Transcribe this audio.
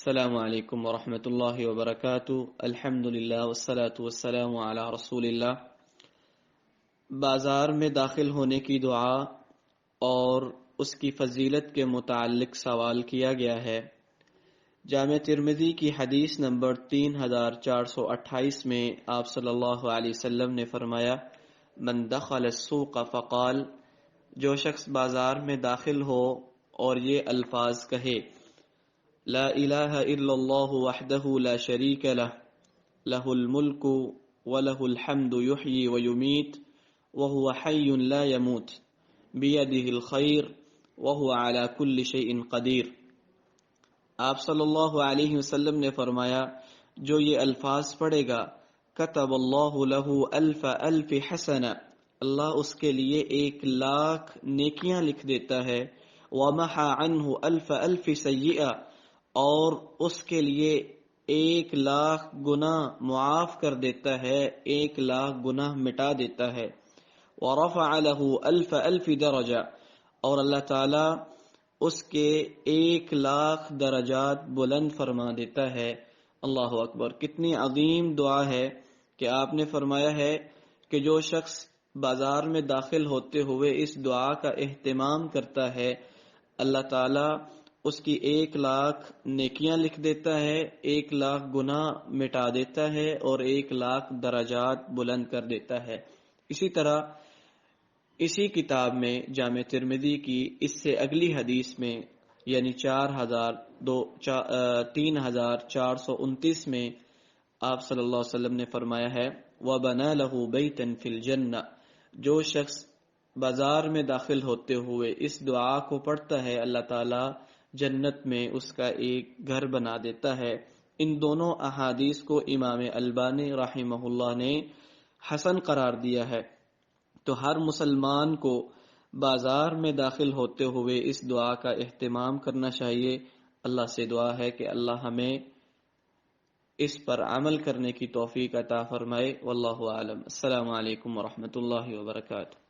السلام علیکم ورحمۃ اللہ وبرکاتہ۔ الحمد للہ والصلاة والسلام علی رسول اللہ۔ بازار میں داخل ہونے کی دعا اور اس کی فضیلت کے متعلق سوال کیا گیا ہے۔ جامع ترمذی کی حدیث نمبر 3428 میں آپ صلی اللہ علیہ وسلم نے فرمایا، من دخل السوق فقال، جو شخص بازار میں داخل ہو اور یہ الفاظ کہے، لا الہ الا اللہ وحدہ لا شریک لہ، لہ الملک ولہ الحمد یحیی ویمیت وہو حی لا یموت بیدہ الخیر وہو علی کل شیء قدیر۔ آپ صلی اللہ علیہ وسلم نے فرمایا، جو یہ الفاظ پڑھے گا، کتب اللہ لہ الف الف حسنہ، اللہ اس کے لیے 1,00,000 نیکیاں لکھ دیتا ہے، ومحا عنہ الف الف سیئہ، اور اس کے لیے 1,00,000 گناہ معاف کر دیتا ہے، 1,00,000 گناہ مٹا دیتا ہے، ورفع له الف الف درجہ، اور اللہ تعالی اس کے 1,00,000 درجات بلند فرما دیتا ہے۔ اللہ اکبر! کتنی عظیم دعا ہے کہ آپ نے فرمایا ہے کہ جو شخص بازار میں داخل ہوتے ہوئے اس دعا کا اہتمام کرتا ہے، اللہ تعالی اس کی 1,00,000 نیکیاں لکھ دیتا ہے، 1,00,000 گناہ مٹا دیتا ہے اور 1,00,000 درجات بلند کر دیتا ہے۔ اسی طرح اسی کتاب میں جامع ترمذی کی اس سے اگلی حدیث میں یعنی 3429 میں آپ صلی اللہ علیہ وسلم نے فرمایا ہے، وَبَنَا لَهُ بَيْتًا فِي الْجَنَّةِ، جو شخص بازار میں داخل ہوتے ہوئے اس دعا کو پڑھتا ہے، اللہ تعالی جنت میں اس کا ایک گھر بنا دیتا ہے۔ ان دونوں احادیث کو امام البانی رحمہ اللہ نے حسن قرار دیا ہے۔ تو ہر مسلمان کو بازار میں داخل ہوتے ہوئے اس دعا کا اہتمام کرنا چاہیے۔ اللہ سے دعا ہے کہ اللہ ہمیں اس پر عمل کرنے کی توفیق عطا فرمائے۔ واللہ اعلم۔ السلام علیکم ورحمۃ اللہ وبرکاتہ۔